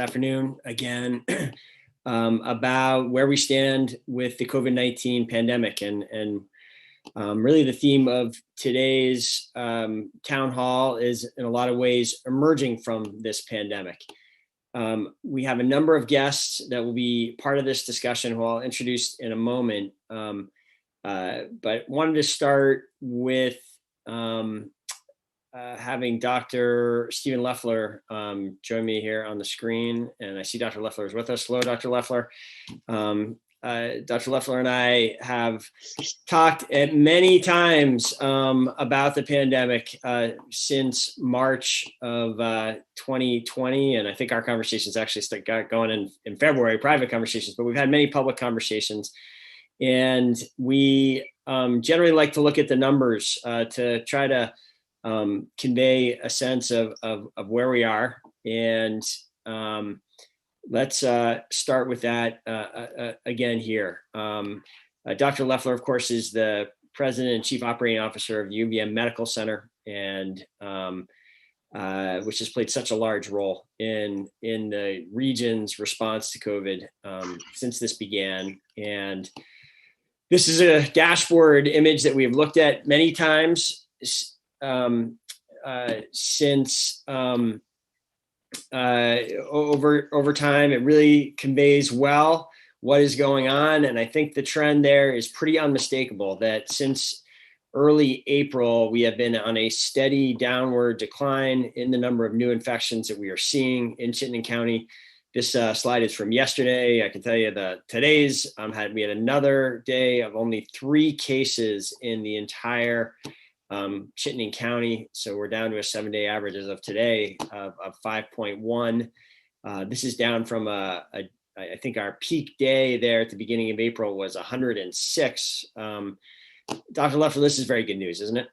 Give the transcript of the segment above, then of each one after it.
afternoon again about where we stand with the COVID-19 pandemic. And really the theme of today's town hall is in a lot of ways emerging from this pandemic. We have a number of guests that will be part of this discussion who I'll introduce in a moment. But wanted to start with having Dr. Stephen Leffler join me here on the screen. And I see Dr. Leffler is with us. Hello, Dr. Leffler. Dr. Leffler and I have talked many times about the pandemic since March of 2020. And I think our conversations actually got going in February, private conversations, but we've had many public conversations. And we generally like to look at the numbers to try to convey a sense of where we are. And let's start with that again here. Dr. Leffler, of course, is the president and chief operating officer of UVM Medical Center, and which has played such a large role in the region's response to COVID since this began. And this is a dashboard image that we have looked at many times since over time. It really conveys well what is going on. And I think the trend there is pretty unmistakable that since early April, we have been on a steady downward decline in the number of new infections that we are seeing in Chittenden County. This slide is from yesterday. I can tell you that today's we had another day of only 3 cases in the entire Chittenden County. So we're down to a 7-day average as of today of 5.1. This is down from I think our peak day there at the beginning of April was 106. Dr. Leffler, this is very good news, isn't it?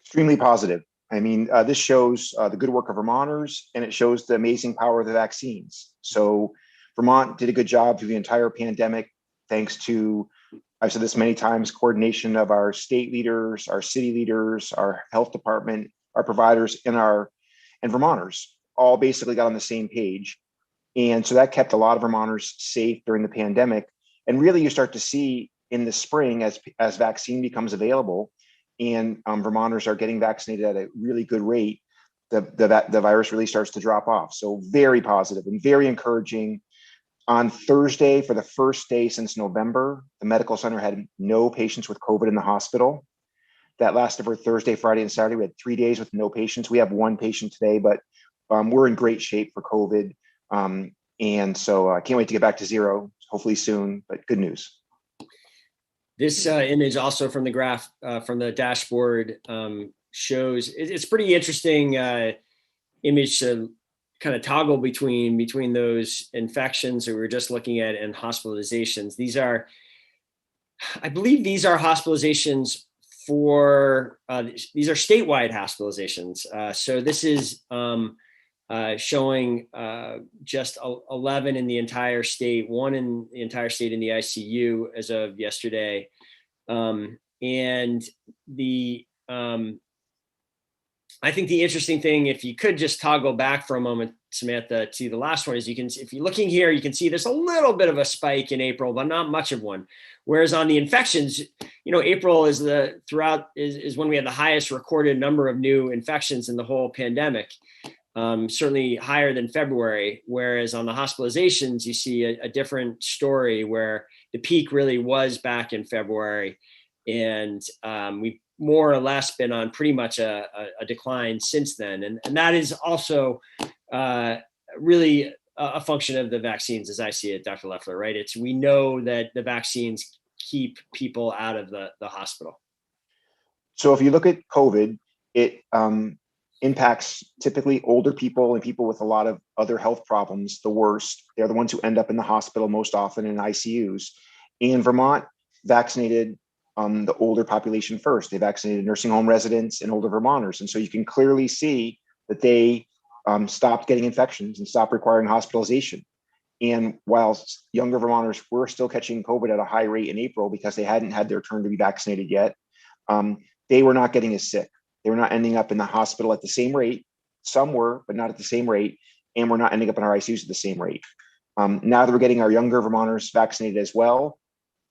Extremely positive. I mean, this shows the good work of Vermonters, and it shows the amazing power of the vaccines. So Vermont did a good job through the entire pandemic, thanks to, I've said this many times, coordination of our state leaders, our city leaders, our health department, our providers, and Vermonters all basically got on the same page. And so that kept a lot of Vermonters safe during the pandemic. And really you start to see in the spring as vaccine becomes available and Vermonters are getting vaccinated at a really good rate, the virus really starts to drop off. So very positive and very encouraging. On Thursday, for the first day since November, the medical center had no patients with COVID in the hospital. That lasted for Thursday, Friday, and Saturday. We had 3 days with no patients. We have 1 patient today, but we're in great shape for COVID. And so I can't wait to get back to zero, hopefully soon, but good news. This image also from the graph, from the dashboard, shows it's pretty interesting image to kind of toggle between those infections that we were just looking at and hospitalizations. I believe these are hospitalizations these are statewide hospitalizations. So this is showing just 11 in the entire state, 1 in the entire state in the ICU as of yesterday. And I think the interesting thing, if you could just toggle back for a moment, Samantha, to the last one, is if you're looking here, you can see there's a little bit of a spike in April, but not much of one. Whereas on the infections, April is when we had the highest recorded number of new infections in the whole pandemic. Certainly higher than February, whereas on the hospitalizations, you see a different story where the peak really was back in February. And we've more or less been on pretty much a decline since then. And that is also really a function of the vaccines, as I see it, Dr. Leffler, right? We know that the vaccines keep people out of the hospital. So if you look at COVID, it impacts typically older people and people with a lot of other health problems the worst. They're the ones who end up in the hospital most often in ICUs. And Vermont vaccinated the older population first. They vaccinated nursing home residents and older Vermonters. And so you can clearly see that they stopped getting infections and stopped requiring hospitalization. And while younger Vermonters were still catching COVID at a high rate in April because they hadn't had their turn to be vaccinated yet, they were not getting as sick. They were not ending up in the hospital at the same rate. Some were, but not at the same rate. and we're not ending up in our ICUs at the same rate. Now that we're getting our younger Vermonters vaccinated as well,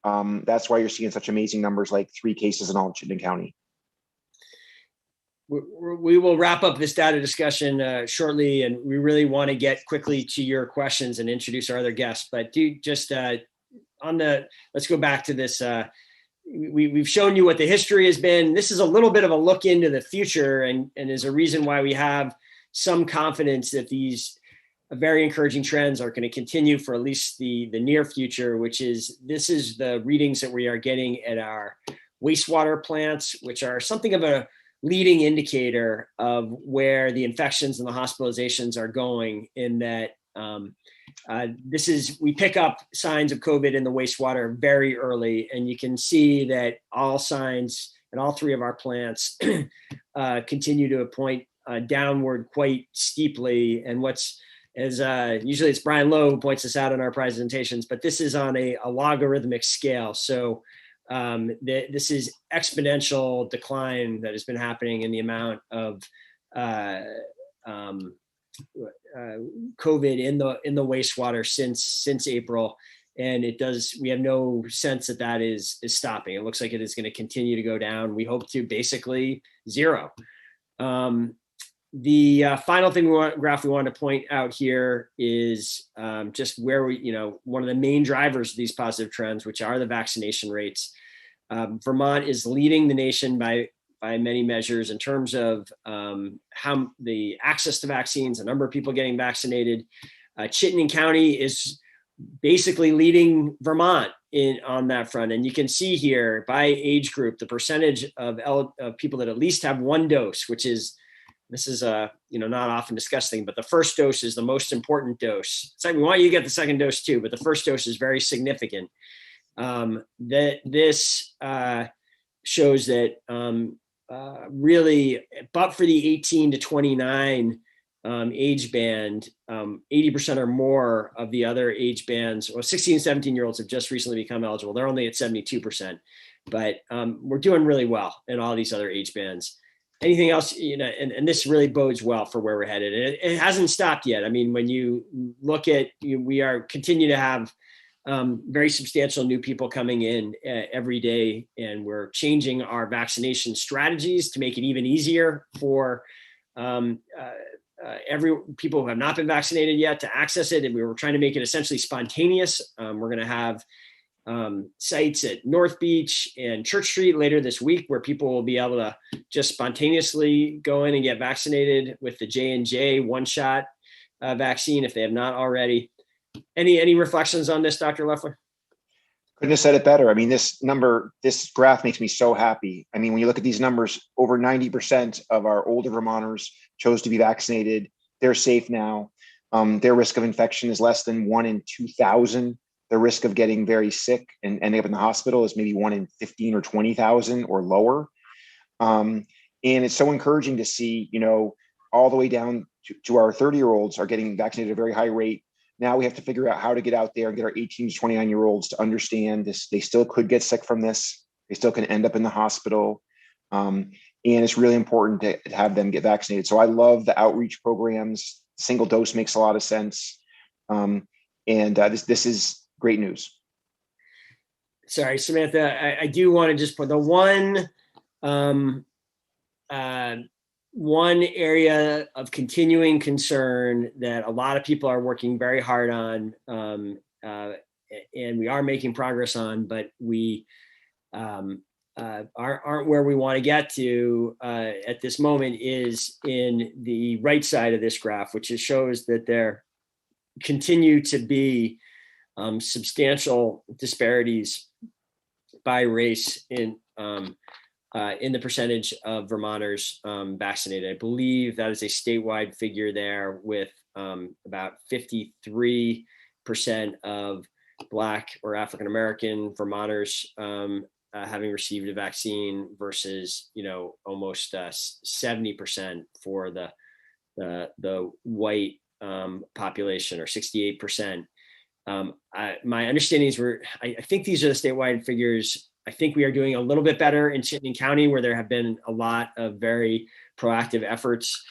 that's why you're seeing such amazing numbers, like 3 cases in all in Chittenden County. We will wrap up this data discussion shortly, and we really want to get quickly to your questions and introduce our other guests. But let's go back to this. We've shown you what the history has been. This is a little bit of a look into the future, and is a reason why we have some confidence that these very encouraging trends are going to continue for at least the near future, this is the readings that we are getting at our wastewater plants, which are something of a leading indicator of where the infections and the hospitalizations are going, in that we pick up signs of COVID in the wastewater very early, and you can see that all signs in all 3 of our plants continue to point downward quite steeply. And usually it's Brian Lowe who points this out in our presentations, but this is on a logarithmic scale. So this is exponential decline that has been happening in the amount of COVID in the wastewater since April, and we have no sense that is stopping. It looks like it is going to continue to go down. We hope to basically zero. The final graph we want to point out here is just where one of the main drivers of these positive trends, which are the vaccination rates. Vermont is leading the nation by many measures in terms of how the access to vaccines, the number of people getting vaccinated. Chittenden County is basically leading Vermont on that front. And you can see here by age group, the percentage of people that at least have 1 dose, this is not often discussed thing, but the first dose is the most important dose. It's like, we want you to get the second dose too, but the first dose is very significant. This shows that really, but for the 18 to 29 age band, 80% or more of the other age bands, or 16 and 17-year-olds have just recently become eligible. They're only at 72%, but we're doing really well in all these other age bands. Anything else, and this really bodes well for where we're headed. And it hasn't stopped yet. I mean, when you look at, we continue to have very substantial new people coming in every day, and we're changing our vaccination strategies to make it even easier for people who have not been vaccinated yet to access it. And we were trying to make it essentially spontaneous. We're going to have sites at North Beach and Church Street later this week, where people will be able to just spontaneously go in and get vaccinated with the J&J 1-shot vaccine if they have not already. Any reflections on this, Dr. Leffler? Couldn't have said it better. I mean, this graph makes me so happy. I mean, when you look at these numbers, over 90% of our older Vermonters chose to be vaccinated. They're safe now. Their risk of infection is less than 1 in 2,000. The risk of getting very sick and ending up in the hospital is maybe 1 in 15 or 20,000 or lower. And it's so encouraging to see, all the way down to our 30-year-olds are getting vaccinated at a very high rate. Now we have to figure out how to get out there and get our 18 to 29-year-olds to understand this. They still could get sick from this. They still can end up in the hospital. And it's really important to have them get vaccinated. So I love the outreach programs. Single dose makes a lot of sense. This is great news. Sorry, Samantha, I do want to just put the one area of continuing concern that a lot of people are working very hard on, and we are making progress on, but we aren't where we want to get to at this moment, is in the right side of this graph, which shows that there continue to be substantial disparities by race in the percentage of Vermonters vaccinated. I believe that is a statewide figure there, with about 53% of Black or African American Vermonters having received a vaccine versus almost 70% for the white population, or 68%. My understanding is I think these are the statewide figures. I think we are doing a little bit better in Chittenden County, where there have been a lot of very proactive efforts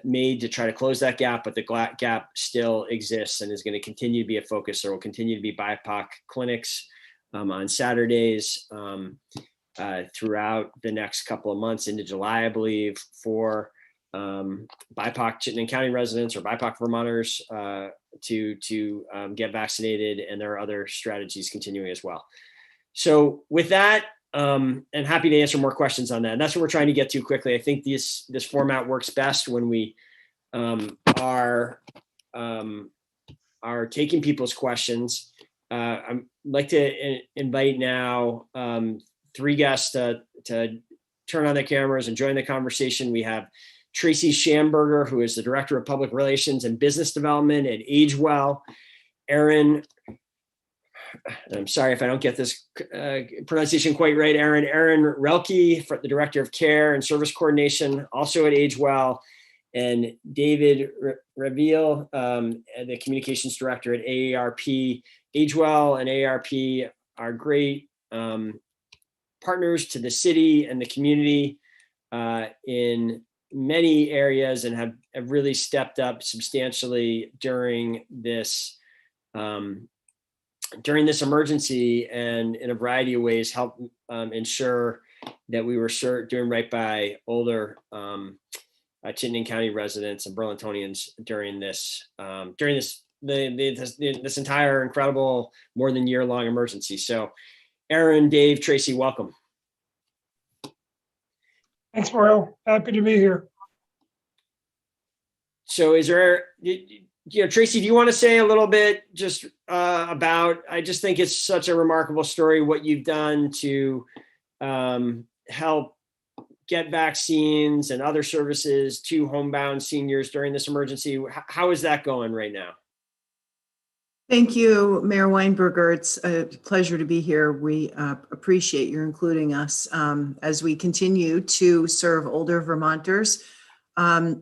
made to try to close that gap, but the gap still exists and is going to continue to be a focus. There will continue to be BIPOC clinics on Saturdays throughout the next couple of months into July, I believe, for BIPOC Chittenden County residents or BIPOC Vermonters to get vaccinated, and there are other strategies continuing as well. So with that, and happy to answer more questions on that. And that's what we're trying to get to quickly. I think this format works best when we are taking people's questions. I'd like to invite now 3 guests to turn on their cameras and join the conversation. We have Tracy Schamberger, who is the Director of Public Relations and Business Development at AgeWell. Aaron, I'm sorry if I don't get this pronunciation quite right, Aaron Relke, the Director of Care and Service Coordination, also at AgeWell, and David Reveal, the Communications Director at AARP. AgeWell and AARP are great partners to the city and the community in many areas, and have really stepped up substantially during this emergency, and in a variety of ways help ensure that we were doing right by older Chittenden County residents and Burlingtonians during this this entire incredible more than year-long emergency. So Aaron, Dave, Tracy, welcome. Thanks, Mario. Happy to be here. So is there, Tracy, do you want to say a little bit just about, I just think it's such a remarkable story, what you've done to help get vaccines and other services to homebound seniors during this emergency. How is that going right now? Thank you, Mayor Weinberger. It's a pleasure to be here. We appreciate your including us as we continue to serve older Vermonters. I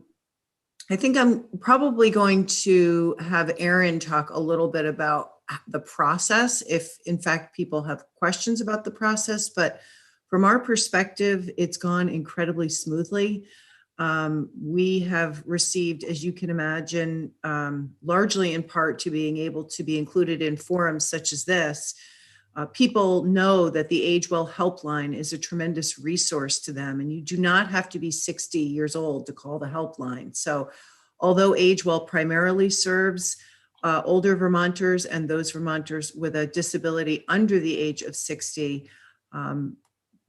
think I'm probably going to have Aaron talk a little bit about the process, if in fact people have questions about the process, but from our perspective, it's gone incredibly smoothly. We have received, as you can imagine, largely in part to being able to be included in forums such as this. People know that the AgeWell helpline is a tremendous resource to them, and you do not have to be 60 years old to call the helpline. So although AgeWell primarily serves older Vermonters and those Vermonters with a disability under the age of 60,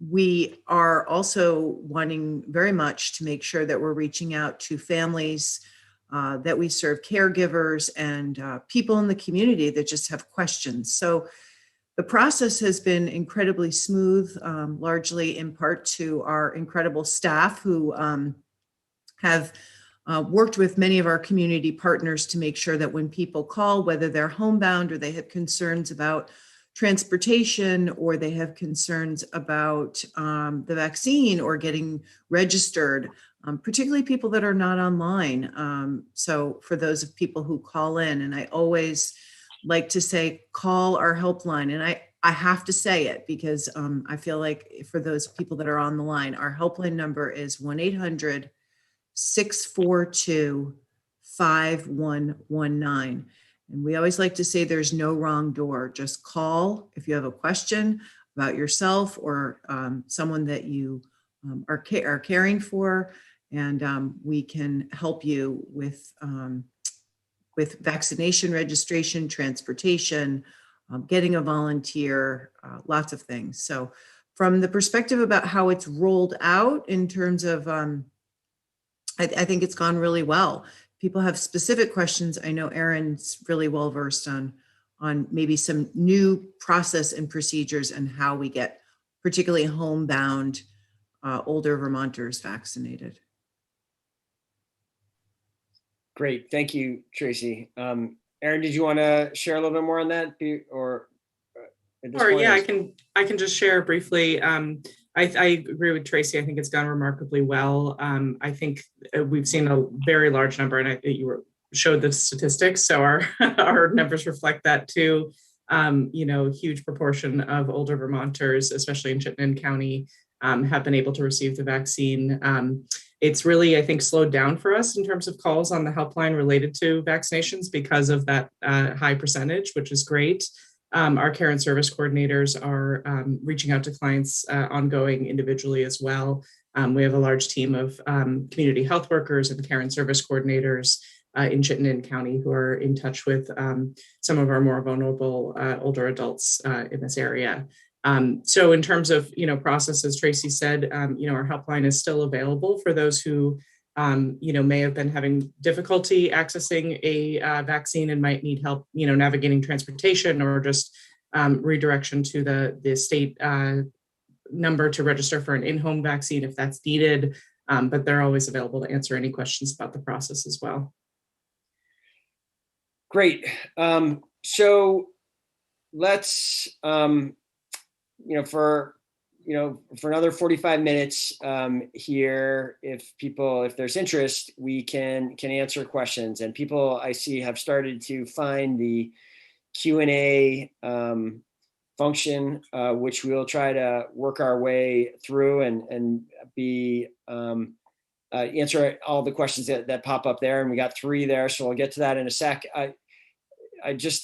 we are also wanting very much to make sure that we're reaching out to families, that we serve caregivers and people in the community that just have questions. So the process has been incredibly smooth, largely in part to our incredible staff who have worked with many of our community partners to make sure that when people call, whether they're homebound or they have concerns about transportation or they have concerns about the vaccine or getting registered, particularly people that are not online. So for those of people who call in, and I always like to say, call our helpline. And I have to say it because I feel like for those people that are on the line, our helpline number is 1-800-642-5119. And we always like to say there's no wrong door. Just call if you have a question about yourself or someone that you are caring for, and we can help you with vaccination registration, transportation, getting a volunteer, lots of things. So from the perspective about how it's rolled out in terms of, I think it's gone really well. People have specific questions. I know Aaron's really well versed on maybe some new process and procedures and how we get particularly homebound older Vermonters vaccinated. Great, thank you, Tracy. Aaron, did you want to share a little bit more on that, or? Sure. Yeah, I can just share briefly. I agree with Tracy. I think it's gone remarkably well. I think we've seen a very large number, and you showed the statistics, so our numbers reflect that too. Huge proportion of older Vermonters, especially in Chittenden County, have been able to receive the vaccine. It's really, I think, slowed down for us in terms of calls on the helpline related to vaccinations because of that high percentage, which is great. Our care and service coordinators are reaching out to clients ongoing individually as well. We have a large team of community health workers and care and service coordinators in Chittenden County who are in touch with some of our more vulnerable older adults in this area. So in terms of, process, as Tracy said, our helpline is still available for those who, may have been having difficulty accessing a vaccine and might need help, navigating transportation or just redirection to the state number to register for an in-home vaccine if that's needed. But they're always available to answer any questions about the process as well. Great. So let's, for another 45 minutes here, if there's interest, we can answer questions. And people I see have started to find the Q&A function, which we'll try to work our way through and be answer all the questions that pop up there. And we got 3 there, so we'll get to that in a sec. I just,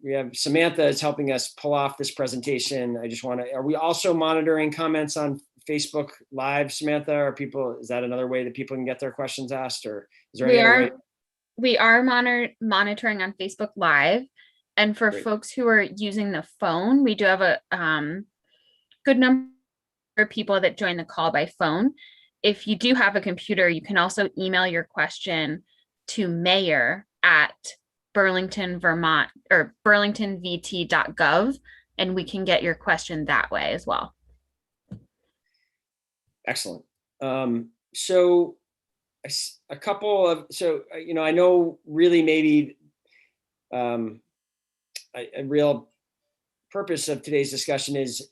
we have Samantha is helping us pull off this presentation. Are we also monitoring comments on Facebook Live, Samantha? Is that another way that people can get their questions asked, or is there any other way? We are monitoring on Facebook Live. And for Great. Folks who are using the phone, we do have a good number of people that join the call by phone. If you do have a computer, you can also email your question to mayor@Burlington, Vermont, or burlingtonvt.gov, and we can get your question that way as well. Excellent. So a couple of, I know really maybe a real purpose of today's discussion is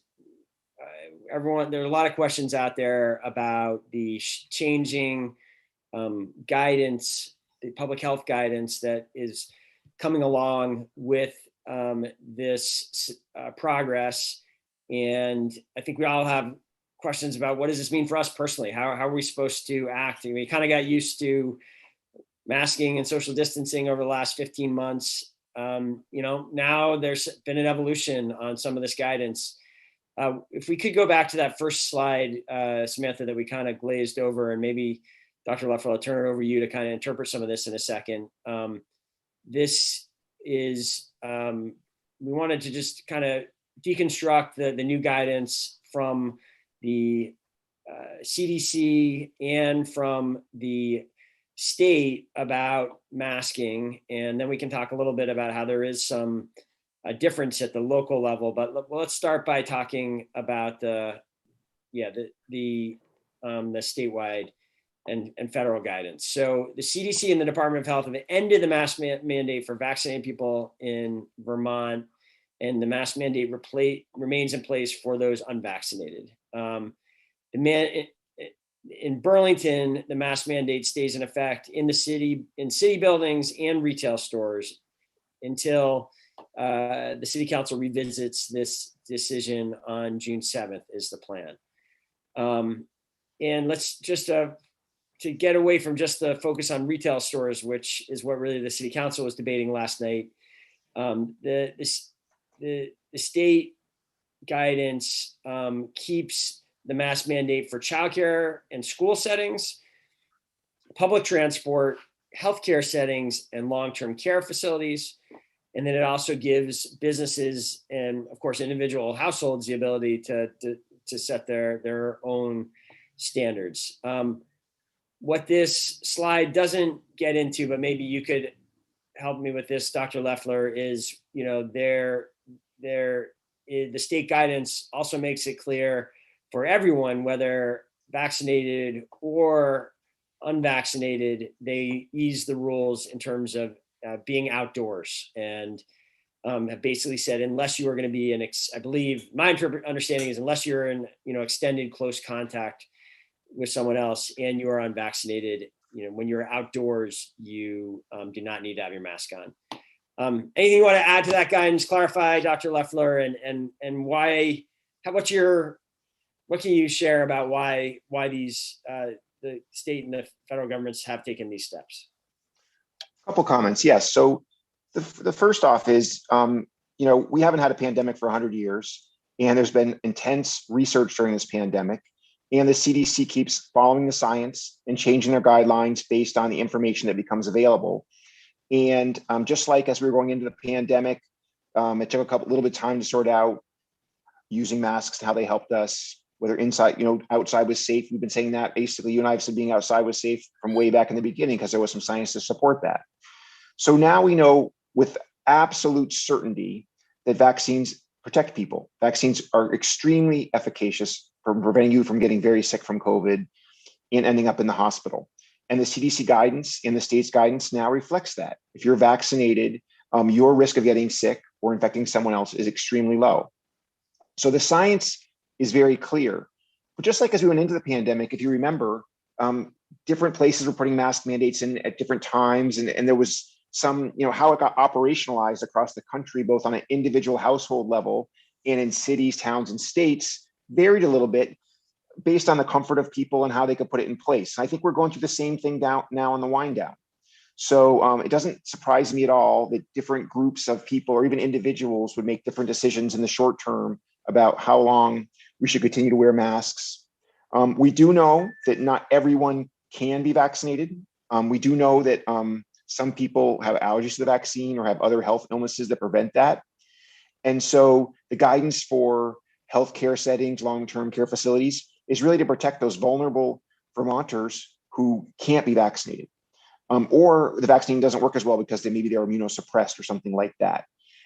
there are a lot of questions out there about the changing guidance, the public health guidance that is coming along with this progress. And I think we all have questions about what does this mean for us personally? How are we supposed to act? And we kind of got used to masking and social distancing over the last 15 months. Now there's been an evolution on some of this guidance. If we could go back to that first slide, Samantha, that we kind of glazed over, and maybe Dr. Leffler, I'll turn it over to you to kind of interpret some of this in a second. This is, we wanted to just kind of deconstruct the new guidance from the CDC and from the state about masking, and then we can talk a little bit about how there is some difference at the local level. But let's start by talking about the statewide and federal guidance. So the CDC and the Department of Health have ended the mask mandate for vaccinating people in Vermont, and the mask mandate remains in place for those unvaccinated. In Burlington, the mask mandate stays in effect in city buildings and retail stores until the city council revisits this decision on June 7th is the plan. And let's just to get away from just the focus on retail stores, which is what really the city council was debating last night. The state guidance keeps the mask mandate for childcare and school settings, public transport, healthcare settings, and long-term care facilities. And then it also gives businesses and, of course, individual households the ability to set their own standards. What this slide doesn't get into, but maybe you could help me with this, Dr. Leffler, is the state guidance also makes it clear for everyone, whether vaccinated or unvaccinated, they ease the rules in terms of being outdoors, and have basically said, unless you are going to be I believe my understanding is unless you're in, extended close contact with someone else and you are unvaccinated, when you're outdoors, you do not need to have your mask on. Anything you want to add to that guidance, clarify, Dr. Leffler, and why, what can you share about why these the state and the federal governments have taken these steps? A couple comments. Yes. So the first off is, we haven't had a pandemic for 100 years, and there's been intense research during this pandemic. And the CDC keeps following the science and changing their guidelines based on the information that becomes available. And just like as we were going into the pandemic, it took a little bit of time to sort out using masks and how they helped us, whether inside, outside was safe. We've been saying that basically, you and I have said being outside was safe from way back in the beginning because there was some science to support that. So now we know with absolute certainty that vaccines protect people. Vaccines are extremely efficacious for preventing you from getting very sick from COVID and ending up in the hospital. And the CDC guidance and the state's guidance now reflects that. If you're vaccinated, your risk of getting sick or infecting someone else is extremely low. So the science is very clear. But just like as we went into the pandemic, if you remember, different places were putting mask mandates in at different times. And there was some, how it got operationalized across the country, both on an individual household level and in cities, towns, and states, varied a little bit based on the comfort of people and how they could put it in place. I think we're going through the same thing now on the wind down. So it doesn't surprise me at all that different groups of people or even individuals would make different decisions in the short term about how long we should continue to wear masks. We do know that not everyone can be vaccinated. We do know that some people have allergies to the vaccine or have other health illnesses that prevent that. And so the guidance for healthcare settings, long-term care facilities, is really to protect those vulnerable Vermonters who can't be vaccinated, or the vaccine doesn't work as well because maybe they're immunosuppressed or something like that.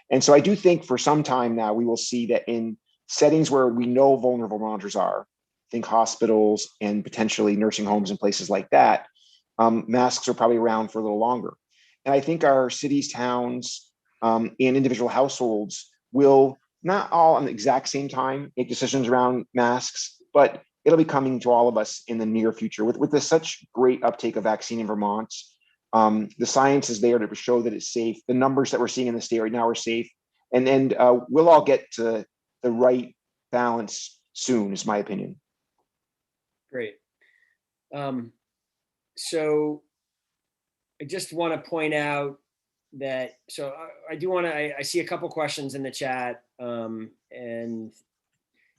And so I do think for some time now, we will see that in settings where we know vulnerable Vermonters are, think hospitals and potentially nursing homes and places like that, masks are probably around for a little longer. And I think our cities, towns, and individual households will not all at the exact same time make decisions around masks, but it'll be coming to all of us in the near future. With such great uptake of vaccine in Vermont, the science is there to show that it's safe. The numbers that we're seeing in the state right now are safe. And then we'll all get to the right balance soon, is my opinion. Great. So I just want to point out that, so I do want to, I see a couple questions in the chat, and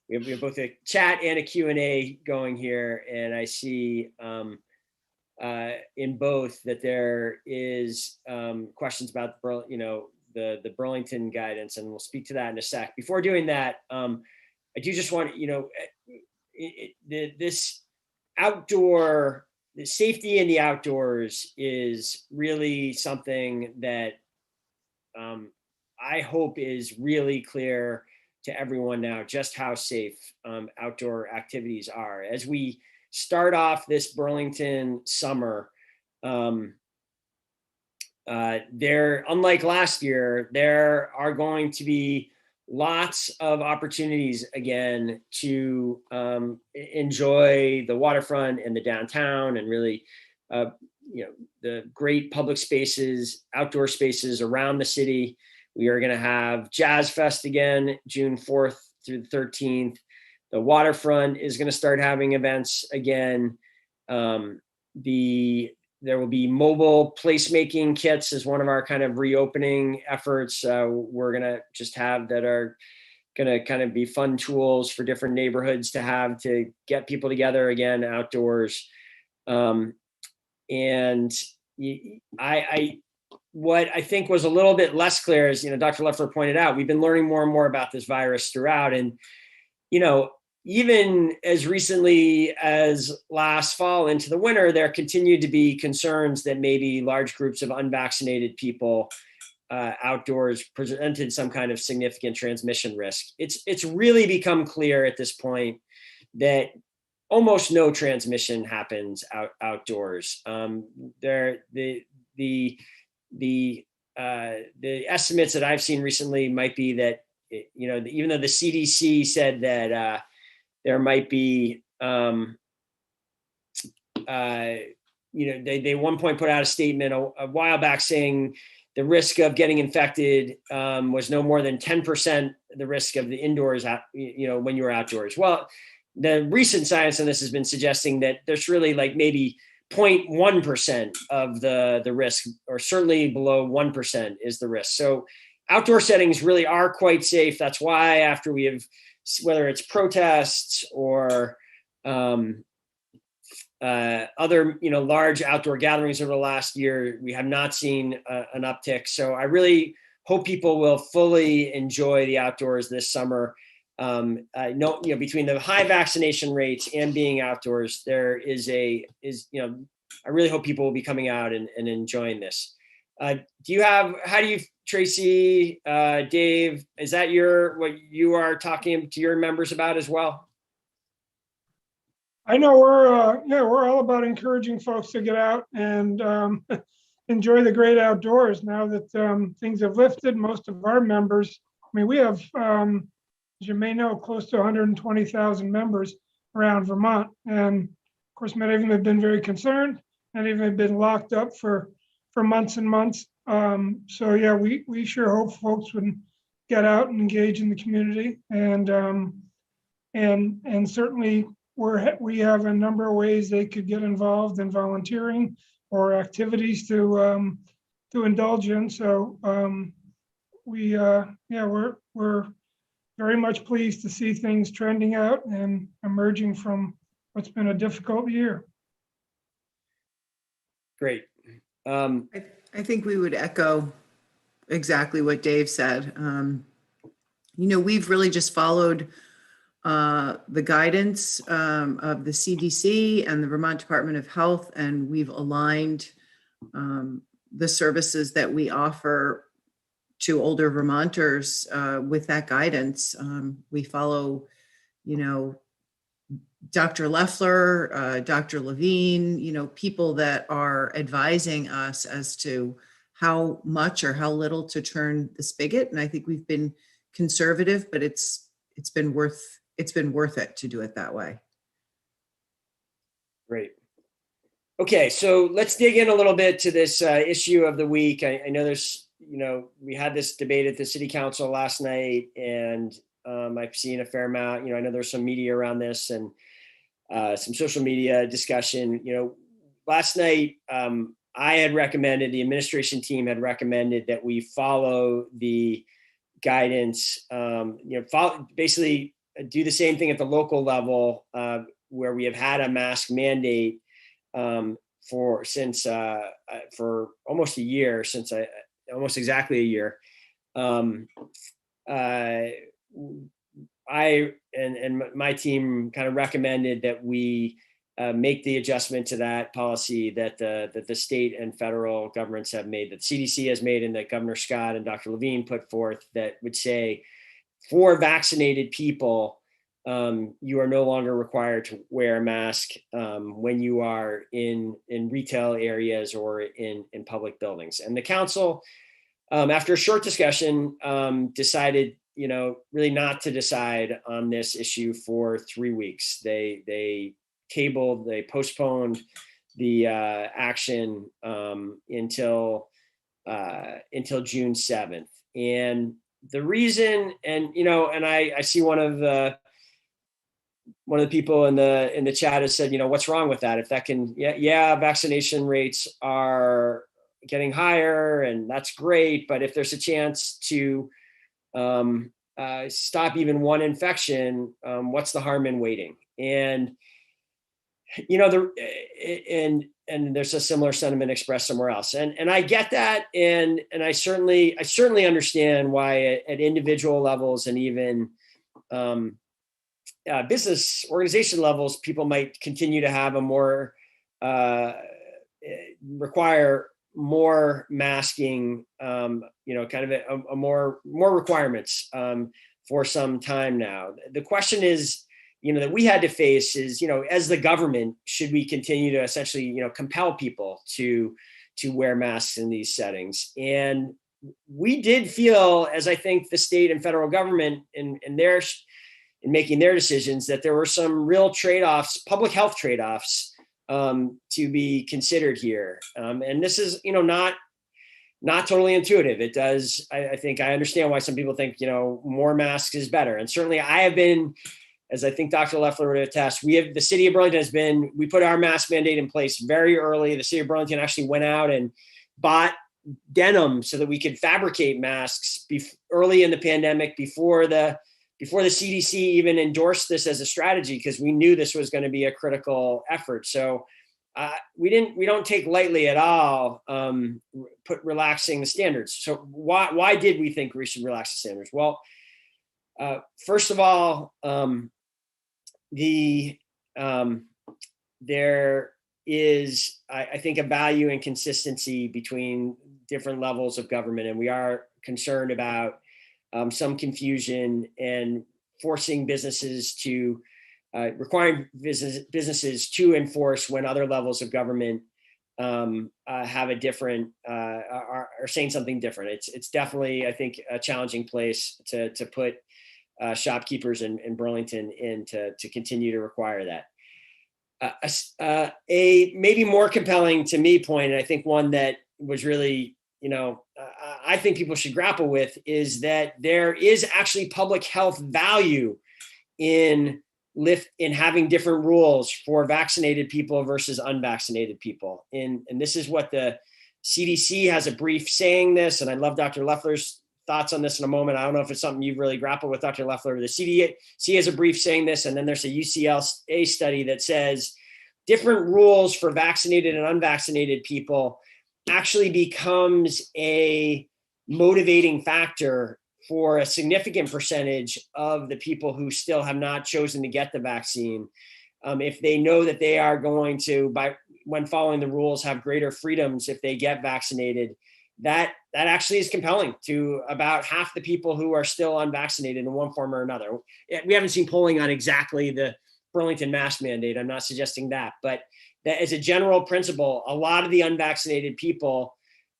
we have both a chat and a Q&A going here. And I see in both that there is questions about, the Burlington guidance, and we'll speak to that in a sec. Before doing that, I do just want, this outdoor, the safety in the outdoors is really something that I hope is really clear to everyone now, just how safe outdoor activities are. As we start off this Burlington summer, unlike last year, there are going to be lots of opportunities again to enjoy the waterfront and the downtown, and really, the great public spaces, outdoor spaces around the city. We are going to have Jazz Fest again, June 4th through the 13th. The waterfront is going to start having events again. There will be mobile placemaking kits as one of our kind of reopening efforts. We're going to just have that are going to kind of be fun tools for different neighborhoods to have to get people together again outdoors. And what I think was a little bit less clear is, Dr. Leffler pointed out, we've been learning more and more about this virus throughout. And, even as recently as last fall into the winter, there continued to be concerns that maybe large groups of unvaccinated people outdoors presented some kind of significant transmission risk. It's really become clear at this point that almost no transmission happens outdoors. The estimates that I've seen recently might be that, even though the CDC said that there might be, they one point put out a statement a while back saying the risk of getting infected was no more than 10% the risk of the indoors, when you were outdoors. Well, the recent science on this has been suggesting that there's really like maybe 0.1% of the risk, or certainly below 1% is the risk. So outdoor settings really are quite safe. That's why after we have, whether it's protests or other, large outdoor gatherings over the last year, we have not seen an uptick. So I really hope people will fully enjoy the outdoors this summer. I know, between the high vaccination rates and being outdoors, there I really hope people will be coming out and enjoying this. How do you, Tracy, Dave, is that what you are talking to your members about as well? I know we're all about encouraging folks to get out and enjoy the great outdoors now that things have lifted. Most of our members, we have, as you may know, close to 120,000 members around Vermont. And of course, many of them have been very concerned. Many of them have been locked up for months and months. So yeah, we sure hope folks would get out and engage in the community. And certainly we have a number of ways they could get involved in volunteering or activities to indulge in. So we're very much pleased to see things trending out and emerging from what's been a difficult year. Great. I think we would echo exactly what Dave said. We've really just followed the guidance of the CDC and the Vermont Department of Health, and we've aligned the services that we offer to older Vermonters with that guidance. We follow, Dr. Leffler, Dr. Levine, people that are advising us as to how much or how little to turn the spigot. And I think we've been conservative, but it's been worth it to do it that way. Great. Okay, so let's dig in a little bit to this issue of the week. I know there's, we had this debate at the city council last night, and I've seen a fair amount, I know there's some media around this and some social media discussion. Last night, I had recommended, the administration team had recommended that we follow the guidance, basically do the same thing at the local level, where we have had a mask mandate for almost a year, almost exactly a year. I and my team kind of recommended that we make the adjustment to that policy that the state and federal governments have made, that CDC has made, and that Governor Scott and Dr. Levine put forth, that would say, for vaccinated people, you are no longer required to wear a mask when you are in retail areas or in public buildings. And the council, after a short discussion, decided, really not to decide on this issue for 3 weeks. They postponed the action until June 7th. And the reason, and I see one of the people in the chat has said, what's wrong with that? If that can, vaccination rates are getting higher, and that's great. But if there's a chance to stop even one infection, what's the harm in waiting? And and there's a similar sentiment expressed somewhere else, and I get that, and I certainly understand why at individual levels and even business organization levels, people might continue to have require more masking, kind of a more requirements for some time now. The question is, that we had to face is, as the government, should we continue to essentially, compel people to wear masks in these settings? And we did feel, as I think the state and federal government in making their decisions, that there were some real trade-offs, public health trade-offs, to be considered here. And this is, not totally intuitive. It does, I think I understand why some people think, more masks is better. And certainly I have been as I think Dr. Leffler would attest, the city of Burlington we put our mask mandate in place very early. The city of Burlington actually went out and bought denim so that we could fabricate masks early in the pandemic before the CDC even endorsed this as a strategy, because we knew this was going to be a critical effort. So we don't take lightly at all relaxing the standards. So why did we think we should relax the standards? Well, first of all, there is, I think, a value in consistency between different levels of government, and we are concerned about some confusion and forcing businesses to requiring businesses to enforce when other levels of government have a different are saying something different. It's definitely, I think, a challenging place to put shopkeepers in Burlington in to continue to require that. A maybe more compelling to me point, and I think one that was really, I think people should grapple with, is that there is actually public health value in having different rules for vaccinated people versus unvaccinated people. And this is what the CDC has a brief saying this, and I'd love Dr. Leffler's thoughts on this in a moment. I don't know if it's something you've really grappled with, Dr. Leffler. The CDC has a brief saying this, and then there's a UCLA study that says different rules for vaccinated and unvaccinated people actually becomes a motivating factor for a significant percentage of the people who still have not chosen to get the vaccine. If they know that they are going to, when following the rules, have greater freedoms if they get vaccinated, that actually is compelling to about half the people who are still unvaccinated in one form or another. We haven't seen polling on exactly the Burlington mask mandate. I'm not suggesting that, but that as a general principle, a lot of the unvaccinated people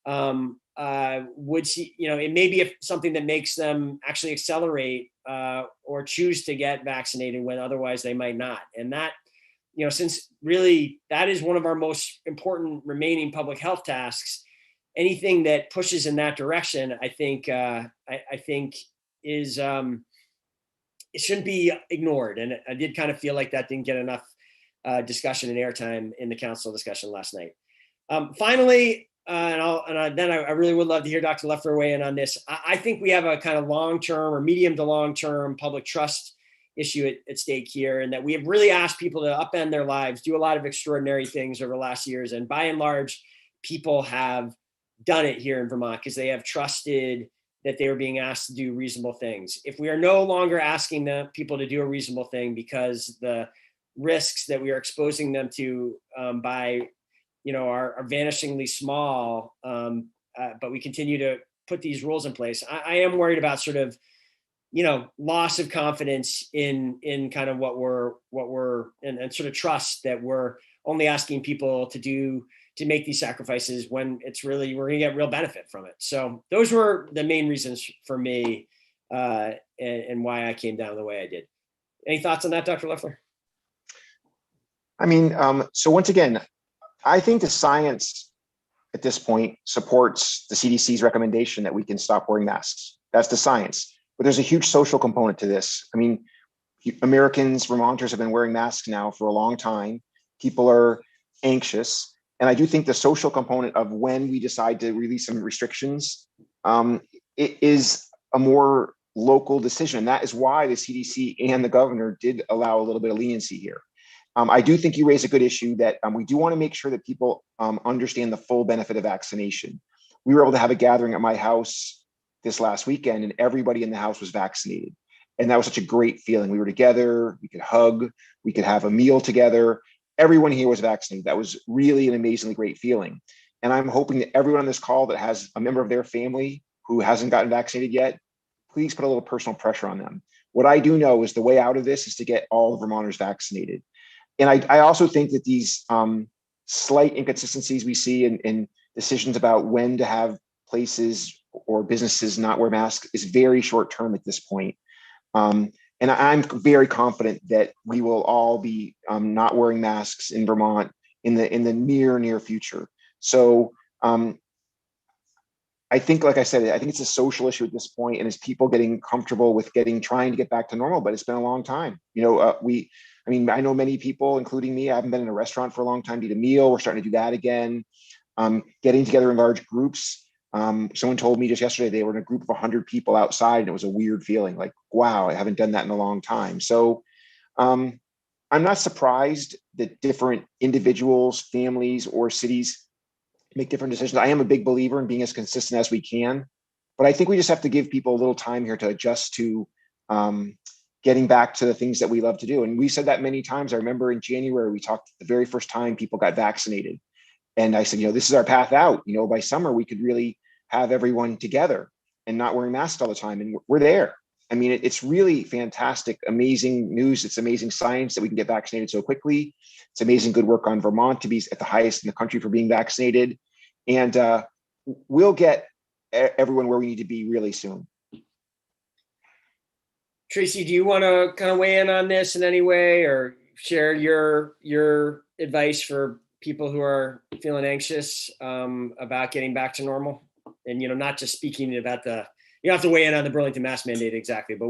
would see, it may be something that makes them actually accelerate or choose to get vaccinated when otherwise they might not. And that, since really that is one of our most important remaining public health tasks, anything that pushes in that direction, I think is it shouldn't be ignored. And I did kind of feel like that didn't get enough discussion and airtime in the council discussion last night. Finally, then I really would love to hear Dr. Leffler weigh in on this. I think we have a kind of long-term or medium to long-term public trust issue at stake here, and that we have really asked people to upend their lives, do a lot of extraordinary things over the last years. And by and large, people have done it here in Vermont because they have trusted that they were being asked to do reasonable things. If we are no longer asking the people to do a reasonable thing because the risks that we are exposing them to are vanishingly small, but we continue to put these rules in place, I am worried about sort of, loss of confidence in kind of what we're and sort of trust that we're only asking people to make these sacrifices when it's really, we're going to get real benefit from it. So those were the main reasons for me and why I came down the way I did. Any thoughts on that, Dr. Leffler? I mean, so once again, I think the science at this point supports the CDC's recommendation that we can stop wearing masks. That's the science. But there's a huge social component to this. I mean, Americans, Vermonters have been wearing masks now for a long time. People are anxious. And I do think the social component of when we decide to release some restrictions, it is a more local decision. And that is why the CDC and the governor did allow a little bit of leniency here. I do think you raise a good issue that we do want to make sure that people understand the full benefit of vaccination. We were able to have a gathering at my house this last weekend, and everybody in the house was vaccinated. And that was such a great feeling. We were together, we could hug, we could have a meal together. Everyone here was vaccinated. That was really an amazingly great feeling. And I'm hoping that everyone on this call that has a member of their family who hasn't gotten vaccinated yet, please put a little personal pressure on them. What I do know is the way out of this is to get all Vermonters vaccinated. And I also think that these slight inconsistencies we see in decisions about when to have places or businesses not wear masks is very short term at this point. And I'm very confident that we will all be not wearing masks in Vermont in the near future. So I I think, like I said, I think it's a social issue at this point, and it's people getting comfortable with trying to get back to normal. But it's been a long time. I know many people, including me. I haven't been in a restaurant for a long time to eat a meal. We're starting to do that again. Getting together in large groups. Someone told me just yesterday they were in a group of 100 people outside, and it was a weird feeling. Like, wow, I haven't done that in a long time. So I'm not surprised that different individuals, families, or cities make different decisions. I am a big believer in being as consistent as we can, but I think we just have to give people a little time here to adjust to getting back to the things that we love to do. And we said that many times. I remember in January, we talked the very first time people got vaccinated. And I said, this is our path out. By summer, we could really have everyone together and not wearing masks all the time. And we're there. I mean, it's really fantastic, amazing news. It's amazing science that we can get vaccinated so quickly. It's amazing good work on Vermont to be at the highest in the country for being vaccinated. And we'll get everyone where we need to be really soon. Tracy, do you want to kind of weigh in on this in any way, or share your advice for people who are feeling anxious about getting back to normal? And, not just speaking about you don't have to weigh in on the Burlington mask mandate exactly, but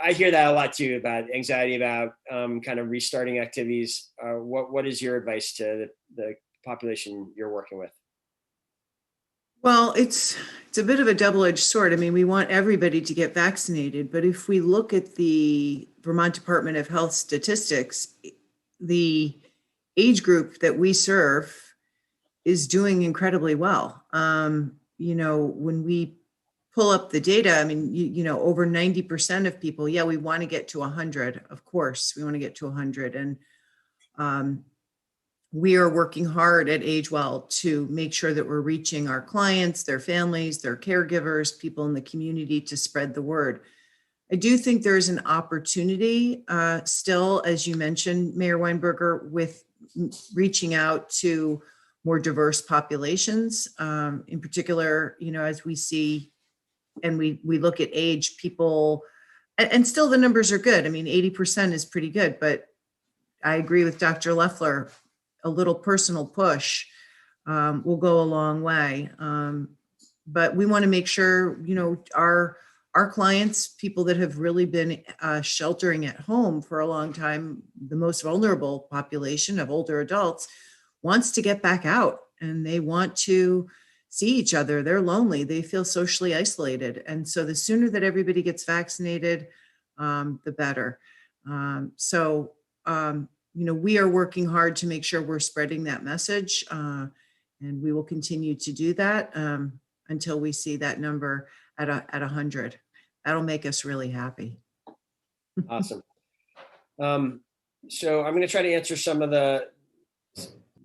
I hear that a lot too, about anxiety about kind of restarting activities. What is your advice to the population you're working with? Well, it's a bit of a double-edged sword. I mean, we want everybody to get vaccinated, but if we look at the Vermont Department of Health statistics, the age group that we serve is doing incredibly well. When we pull up the data, I mean, over 90% of people, we want to get to 100. Of course, we want to get to 100. And we are working hard at AgeWell to make sure that we're reaching our clients, their families, their caregivers, people in the community, to spread the word. I do think there's an opportunity still, as you mentioned, Mayor Weinberger, with reaching out to more diverse populations. In particular, as we see and we look at age, people, and still the numbers are good. I mean, 80% is pretty good, but I agree with Dr. Leffler. A little personal push will go a long way. But we want to make sure, our clients, people that have really been sheltering at home for a long time, the most vulnerable population of older adults, wants to get back out, and they want to see each other. They're lonely. They feel socially isolated. And so the sooner that everybody gets vaccinated, the better. We are working hard to make sure we're spreading that message, and we will continue to do that until we see that number at 100. That'll make us really happy. Awesome. So I'm going to try to answer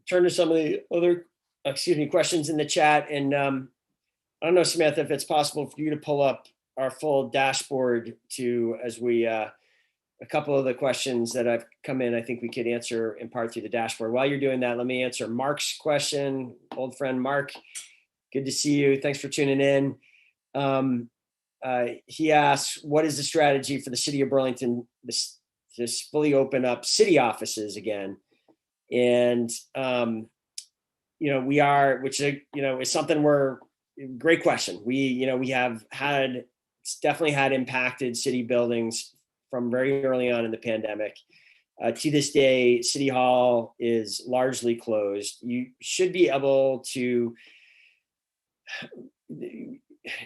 turn to some of the other, questions in the chat. And I don't know, Samantha, if it's possible for you to pull up our full dashboard as we, a couple of the questions that have come in, I think we could answer in part through the dashboard. While you're doing that, let me answer Mark's question. Old friend, Mark, good to see you. Thanks for tuning in. He asks, what is the strategy for the city of Burlington to fully open up city offices again? And, we are, which, is something great question. We have definitely had impacted city buildings from very early on in the pandemic. To this day, City Hall is largely closed. You should be able to,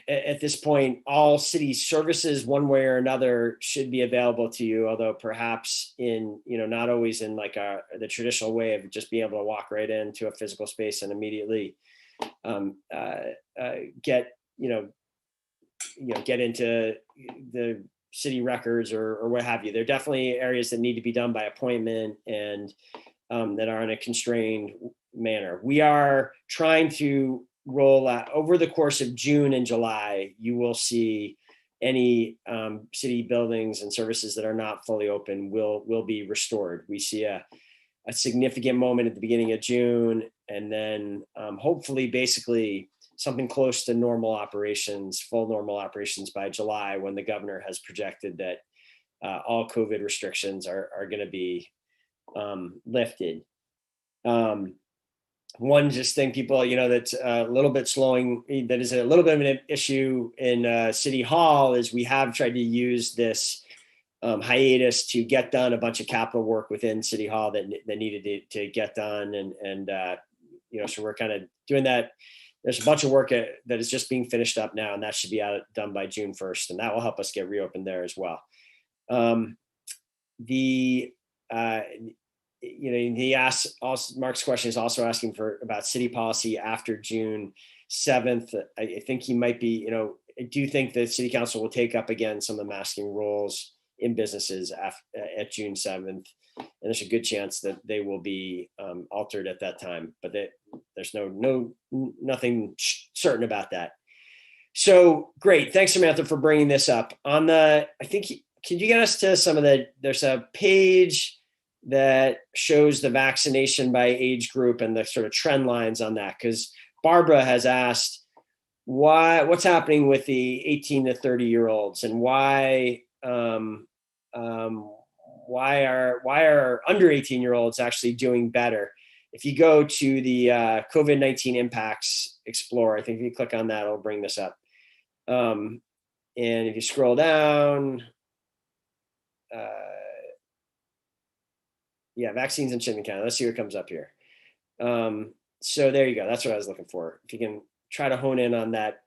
at this point, all city services, one way or another, should be available to you, although perhaps not always in like the traditional way of just being able to walk right into a physical space and immediately get into the city records or what have you. There are definitely areas that need to be done by appointment and that are in a constrained manner. We are trying to roll out over the course of June and July. You will see any city buildings and services that are not fully open will be restored. We see a significant moment at the beginning of June, and then hopefully basically something close to normal operations, full normal operations by July, when the governor has projected that all COVID restrictions are going to be lifted. one just thing people, that's a little bit slowing, that is a little bit of an issue in City Hall, is we have tried to use this hiatus to get done a bunch of capital work within City Hall that needed to get done. And so we're kind of doing that. There's a bunch of work that is just being finished up now, and that should be done by June 1st. And that will help us get reopened there as well. He asked also, Mark's question is also asking about city policy after June 7th. I think he might be, I do think the city council will take up again some of the masking rules in businesses at June 7th. And there's a good chance that they will be altered at that time, but there's nothing certain about that. So great. Thanks, Samantha, for bringing this up. Can you get us to there's a page that shows the vaccination by age group and the sort of trend lines on that? Because Barbara has asked what's happening with the 18 to 30-year-olds, and why are under 18-year-olds actually doing better? If you go to the COVID-19 impacts Explorer, I think if you click on that, it'll bring this up. And if you scroll down, vaccines in Chittenden County. Let's see what comes up here. So there you go. That's what I was looking for. If you can try to hone in on that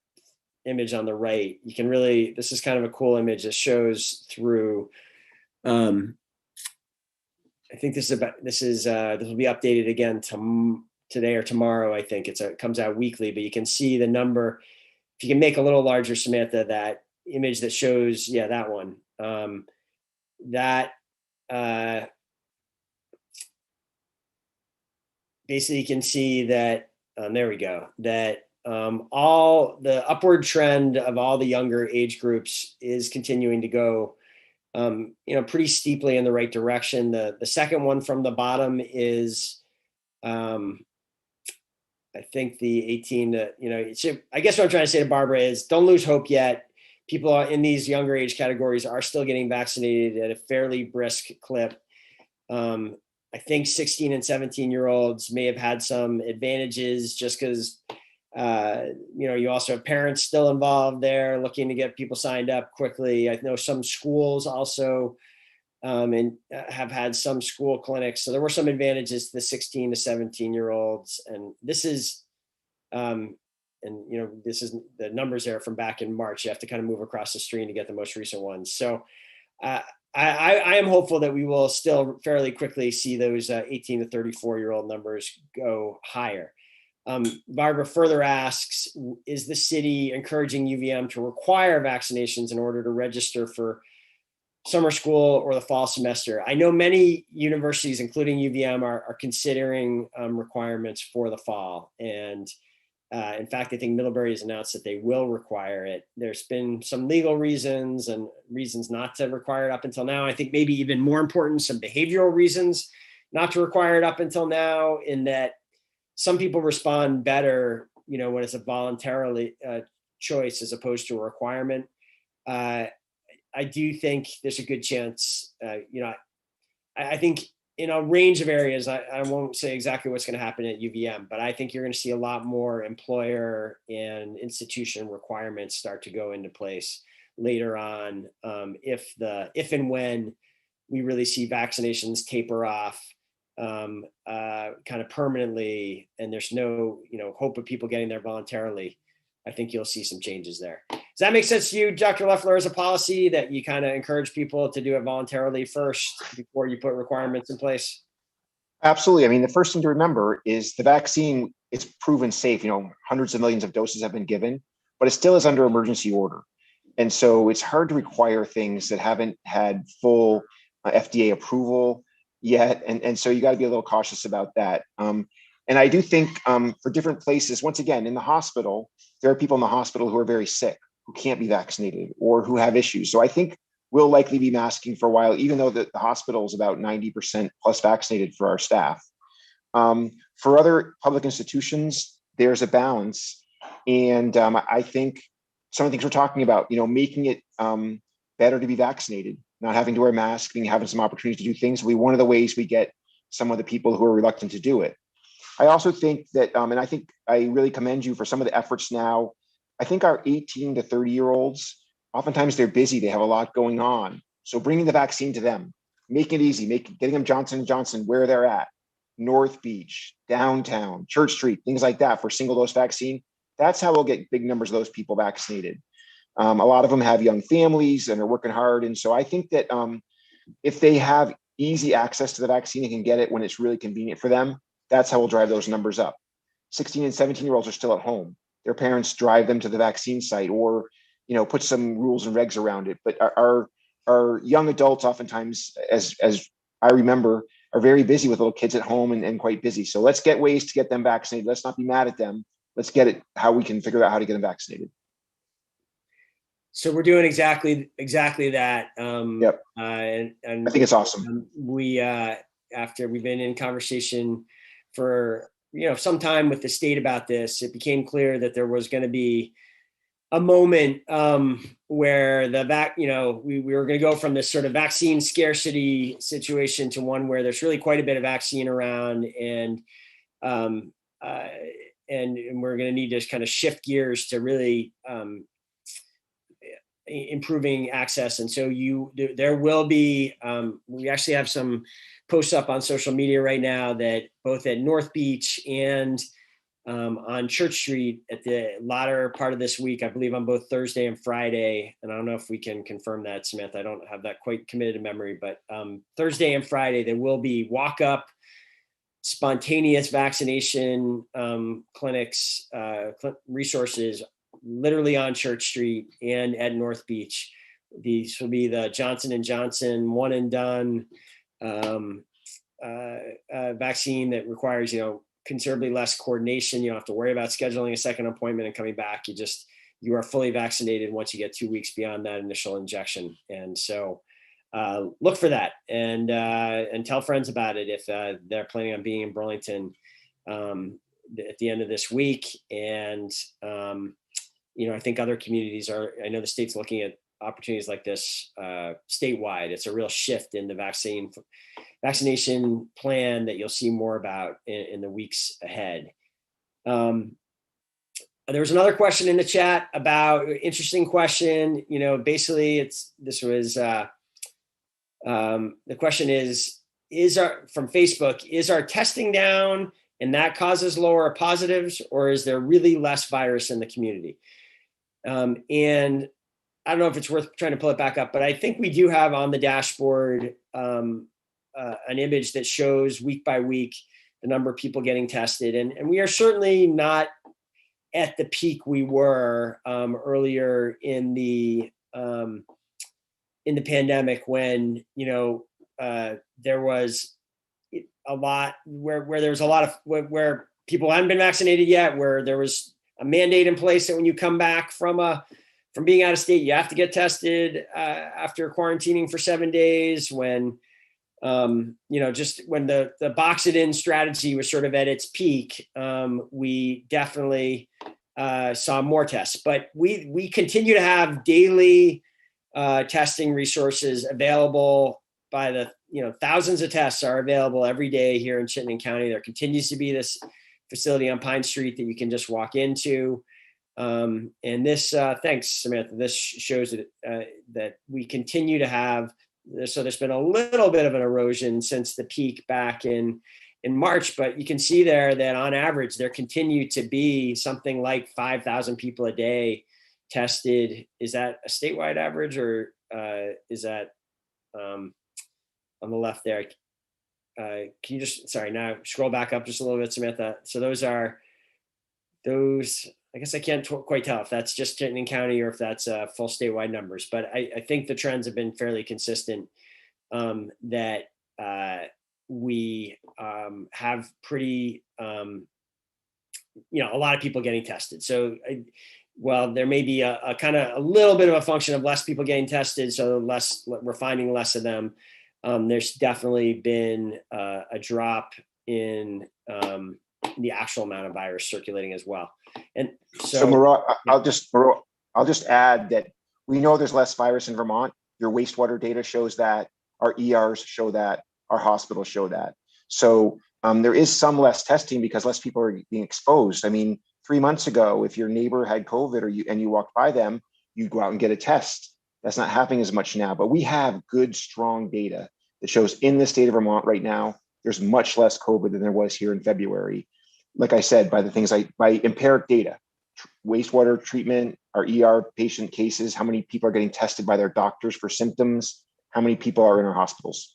image on the right, you can really, this is kind of a cool image that shows through, I think this will be updated again today or tomorrow. I think it comes out weekly, but you can see the number. If you can make a little larger, Samantha, that image that shows, that one, basically you can see that, there we go, that all the upward trend of all the younger age groups is continuing to go pretty steeply in the right direction. The second one from the bottom is, I think the 18 to, I guess what I'm trying to say to Barbara is don't lose hope yet. People in these younger age categories are still getting vaccinated at a fairly brisk clip. I think 16 and 17-year-olds may have had some advantages just because, you also have parents still involved there looking to get people signed up quickly. I know some schools also have had some school clinics. So there were some advantages to the 16 to 17-year-olds. And this is, this is the numbers there from back in March. You have to kind of move across the screen to get the most recent ones. So I am hopeful that we will still fairly quickly see those 18 to 34-year-old numbers go higher. Barbara further asks, is the city encouraging UVM to require vaccinations in order to register for summer school or the fall semester? I know many universities, including UVM, are considering requirements for the fall. And in fact, I think Middlebury has announced that they will require it. There's been some legal reasons and reasons not to require it up until now. I think maybe even more important, some behavioral reasons not to require it up until now, in that some people respond better, when it's a voluntarily choice as opposed to a requirement. I do think there's a good chance, I think in a range of areas, I won't say exactly what's going to happen at UVM, but I think you're going to see a lot more employer and institution requirements start to go into place later on, if and when we really see vaccinations taper off kind of permanently, and there's no hope of people getting there voluntarily. I think you'll see some changes there. Does that make sense to you, Dr. Loeffler, as a policy that you kind of encourage people to do it voluntarily first before you put requirements in place? Absolutely. I mean, the first thing to remember is the vaccine is proven safe. Hundreds of millions of doses have been given, but it still is under emergency order. And so it's hard to require things that haven't had full FDA approval yet. And so you got to be a little cautious about that. And I do think for different places, once again, in the hospital, there are people in the hospital who are very sick, who can't be vaccinated or who have issues. So I think we'll likely be masking for a while, even though the hospital is about 90% plus vaccinated for our staff. For other public institutions, there's a balance. And I think some of the things we're talking about, making it better to be vaccinated, not having to wear masks, having some opportunities to do things will be one of the ways we get some of the people who are reluctant to do it. I also think that, and I think I really commend you for some of the efforts now. I think our 18 to 30-year-olds, oftentimes they're busy, they have a lot going on. So bringing the vaccine to them, making it easy, getting them Johnson & Johnson where they're at, North Beach, downtown, Church Street, things like that for single dose vaccine. That's how we'll get big numbers of those people vaccinated. A lot of them have young families and they're working hard. And so I think that if they have easy access to the vaccine and can get it when it's really convenient for them, that's how we'll drive those numbers up. 16 and 17-year-olds are still at home. Their parents drive them to the vaccine site or, put some rules and regs around it. But our young adults oftentimes, as I remember, are very busy with little kids at home and quite busy. So let's get ways to get them vaccinated. Let's not be mad at them. Let's get it how we can figure out how to get them vaccinated. So we're doing exactly that. Yep. And I think it's awesome. We after we've been in conversation for some time with the state about this, it became clear that there was going to be a moment where we were going to go from this sort of vaccine scarcity situation to one where there's really quite a bit of vaccine around, and we're going to need to kind of shift gears to really improving access. And so there will be, we actually have some posts up on social media right now that both at North Beach and on Church Street at the latter part of this week, I believe on both Thursday and Friday. And I don't know if we can confirm that, Samantha. I don't have that quite committed to memory, but Thursday and Friday, there will be walk-up spontaneous vaccination clinics, resources literally on Church Street and at North Beach. These will be the Johnson & Johnson one and done vaccine that requires, considerably less coordination. You don't have to worry about scheduling a second appointment and coming back. You are fully vaccinated once you get 2 weeks beyond that initial injection. And so look for that and tell friends about it if they're planning on being in Burlington at the end of this week. And I think other communities I know the state's looking at opportunities like this statewide. It's a real shift in the vaccination plan that you'll see more about in the weeks ahead. There was another question in the chat about interesting question. Basically the question is from Facebook, is our testing down and that causes lower positives, or is there really less virus in the community? And I don't know if it's worth trying to pull it back up, but I think we do have on the dashboard an image that shows week by week the number of people getting tested. And we are certainly not at the peak we were earlier in the pandemic when, there was a lot where there was a lot of where people hadn't been vaccinated yet, where there was a mandate in place that when you come back from being out of state, you have to get tested after quarantining for 7 days. When, just when the box it in strategy was sort of at its peak, we definitely saw more tests. But we continue to have daily testing resources available by the thousands of tests are available every day here in Chittenden County. There continues to be this facility on Pine Street that you can just walk into. And this, thanks, Samantha, this shows that we continue to have, so there's been a little bit of an erosion since the peak back in March, but you can see there that on average, there continue to be something like 5,000 people a day tested. Is that a statewide average, or is that on the left there? Can you now scroll back up just a little bit, Samantha? So those, I guess I can't quite tell if that's just Chittenden County or if that's full statewide numbers, but I think the trends have been fairly consistent, that we have pretty, a lot of people getting tested. So well, there may be a kind of a little bit of a function of less people getting tested, so we're finding less of them. There's definitely been a drop in the actual amount of virus circulating as well. And so Marat, I'll just add that we know there's less virus in Vermont. Your wastewater data shows that, our ERs show that, our hospitals show that. So There is some less testing because less people are being exposed. I mean, 3 months ago, if your neighbor had COVID and you walked by them, you'd go out and get a test. That's not happening as much now, but we have good, strong data that shows in the state of Vermont right now, there's much less COVID than there was here in February. Like I said, by empiric data, wastewater treatment, our ER patient cases, how many people are getting tested by their doctors for symptoms, how many people are in our hospitals.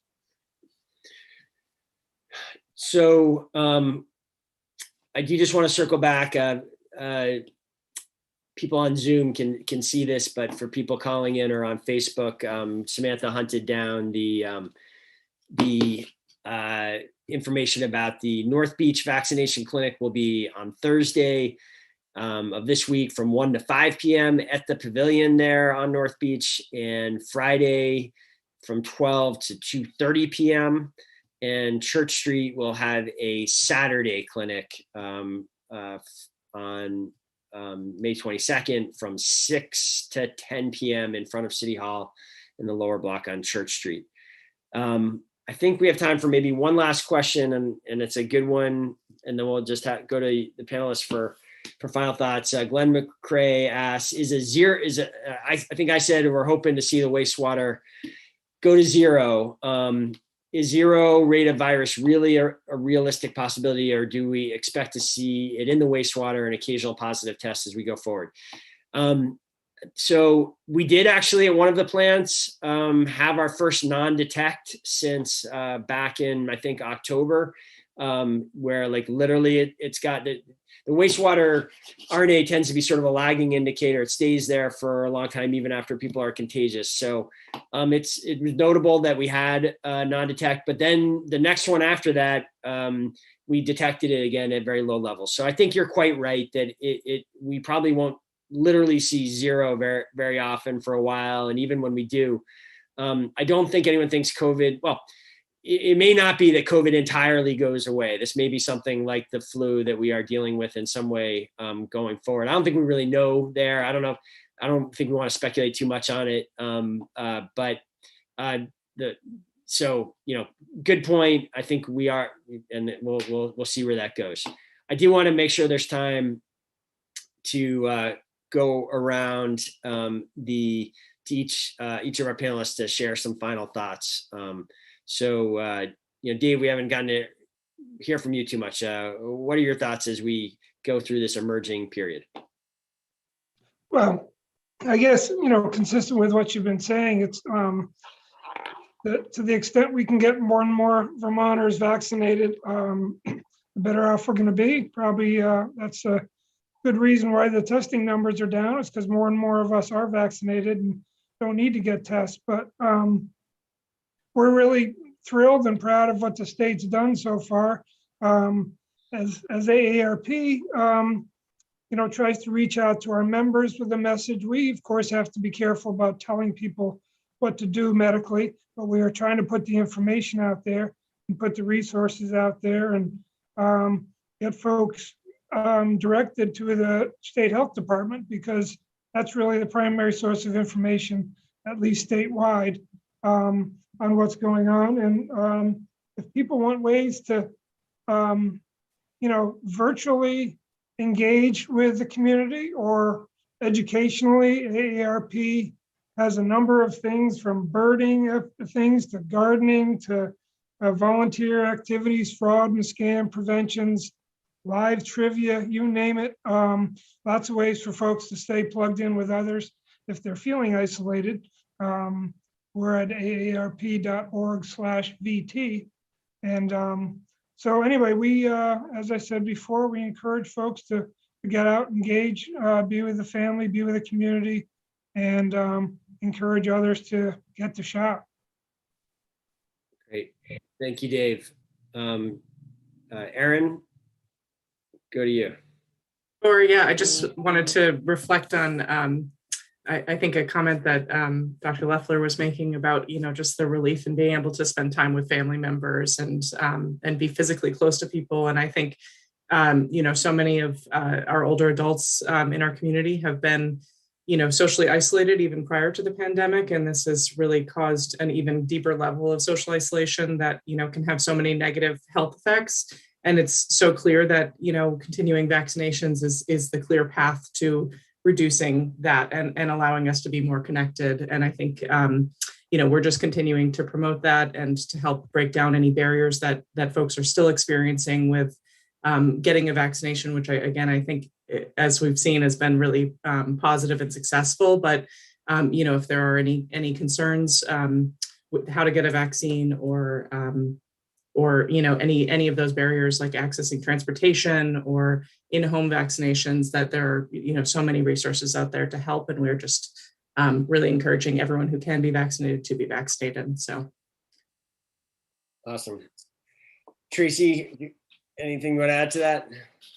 So I do just want to circle back. People on Zoom can see this, but for people calling in or on Facebook, Samantha hunted down the information about the North Beach vaccination clinic will be on Thursday of this week from 1 to 5 p.m. at the pavilion there on North Beach, and Friday from 12 to 2:30 p.m. And Church Street will have a Saturday clinic on May 22nd from 6 to 10 p.m. in front of City Hall in the lower block on Church Street. I think we have time for maybe one last question, and it's a good one, and then we'll just go to the panelists for final thoughts. Glenn McCrae asks, I think I said we're hoping to see the wastewater go to zero. Is zero rate of virus really a realistic possibility, or do we expect to see it in the wastewater and occasional positive tests as we go forward? So we did actually at one of the plants have our first non-detect since back in, I think, October, where like literally it's got the wastewater RNA tends to be sort of a lagging indicator. It stays there for a long time, even after people are contagious. So it was notable that we had non-detect, but then the next one after that, we detected it again at very low levels. So I think you're quite right that we probably won't literally see zero very, very often for a while. And even when we do, I don't think anyone thinks COVID, well, it may not be that COVID entirely goes away. This may be something like the flu that we are dealing with in some way going forward. I don't think we really know there. I don't know. I don't think we want to speculate too much on it. So, good point. I think we are, and we'll see where that goes. I do want to make sure there's time to go around to each of our panelists to share some final thoughts. So, Dave, we haven't gotten to hear from you too much. What are your thoughts as we go through this emerging period? Well, I guess, consistent with what you've been saying, it's to the extent we can get more and more Vermonters vaccinated, the better off we're going to be. Probably that's a good reason why the testing numbers are down. It's because more and more of us are vaccinated and don't need to get tests. But we're really thrilled and proud of what the state's done so far. As AARP, tries to reach out to our members with a message. We, of course, have to be careful about telling people what to do medically, but we are trying to put the information out there and put the resources out there and get folks directed to the state health department, because that's really the primary source of information, at least statewide, on what's going on. And if people want ways to, virtually engage with the community or educationally, AARP has a number of things from birding things to gardening to volunteer activities, fraud and scam preventions, live trivia, you name it. Lots of ways for folks to stay plugged in with others if they're feeling isolated. We're at aarp.org/VT. And so anyway, we, as I said before, we encourage folks to get out, engage, be with the family, be with the community, and encourage others to get the shot. Great. Thank you, Dave. Erin, go to you. I just wanted to reflect on, I think a comment that Dr. Leffler was making about, just the relief in being able to spend time with family members and be physically close to people. And I think, so many of our older adults in our community have been socially isolated even prior to the pandemic. And this has really caused an even deeper level of social isolation that, can have so many negative health effects. And it's so clear that, continuing vaccinations is the clear path to reducing that and allowing us to be more connected. And I think, we're just continuing to promote that and to help break down any barriers that folks are still experiencing with getting a vaccination, which I think, as we've seen, has been really positive and successful. But, if there are any concerns with how to get a vaccine or any of those barriers like accessing transportation or in-home vaccinations, that there are, so many resources out there to help. And we're just really encouraging everyone who can be vaccinated to be vaccinated. So. Awesome. Tracy, anything you want to add to that?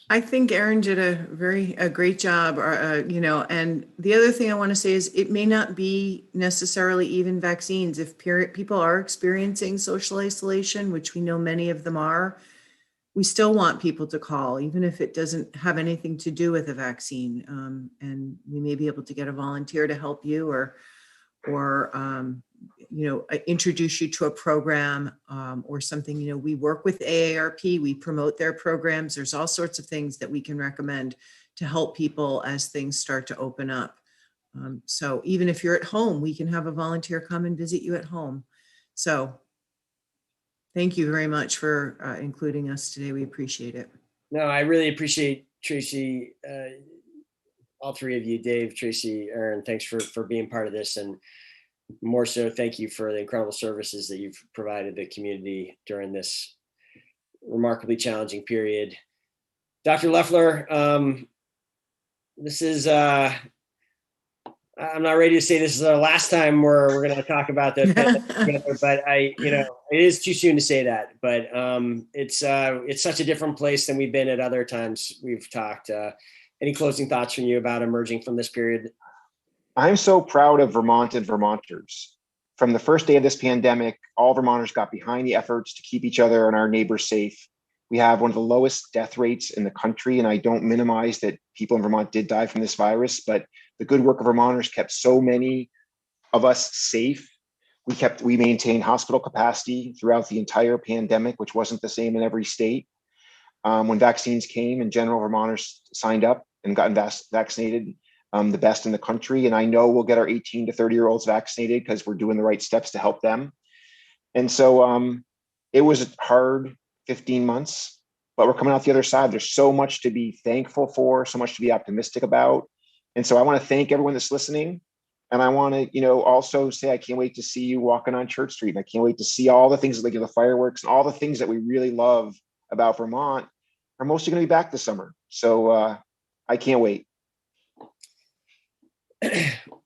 I think Erin did a great job, and the other thing I want to say is it may not be necessarily even vaccines. If people are experiencing social isolation, which we know many of them are, we still want people to call, even if it doesn't have anything to do with a vaccine. And we may be able to get a volunteer to help you or introduce you to a program or something. We work with AARP, we promote their programs. There's all sorts of things that we can recommend to help people as things start to open up. So even if you're at home, we can have a volunteer come and visit you at home. So thank you very much for including us today. We appreciate it. No, I really appreciate Tracy, all three of you, Dave, Tracy, Erin, thanks for being part of this. And more so, thank you for the incredible services that you've provided the community during this remarkably challenging period. Dr. Leffler, this is, I'm not ready to say this is our last time we're going to talk about this, but it is too soon to say that, but it's such a different place than we've been at other times we've talked. Any closing thoughts from you about emerging from this period? I'm so proud of Vermont and Vermonters. From the first day of this pandemic, all Vermonters got behind the efforts to keep each other and our neighbors safe. We have one of the lowest death rates in the country, and I don't minimize that people in Vermont did die from this virus, but the good work of Vermonters kept so many of us safe. We maintained hospital capacity throughout the entire pandemic, which wasn't the same in every state. When vaccines came, in general, Vermonters signed up and gotten vaccinated, the best in the country. And I know we'll get our 18 to 30-year-olds vaccinated because we're doing the right steps to help them. And so it was a hard 15 months, but we're coming out the other side. There's so much to be thankful for, so much to be optimistic about. And so I want to thank everyone that's listening. And I want to, also say, I can't wait to see you walking on Church Street. And I can't wait to see all the things like the fireworks and all the things that we really love about Vermont are mostly going to be back this summer. So I can't wait.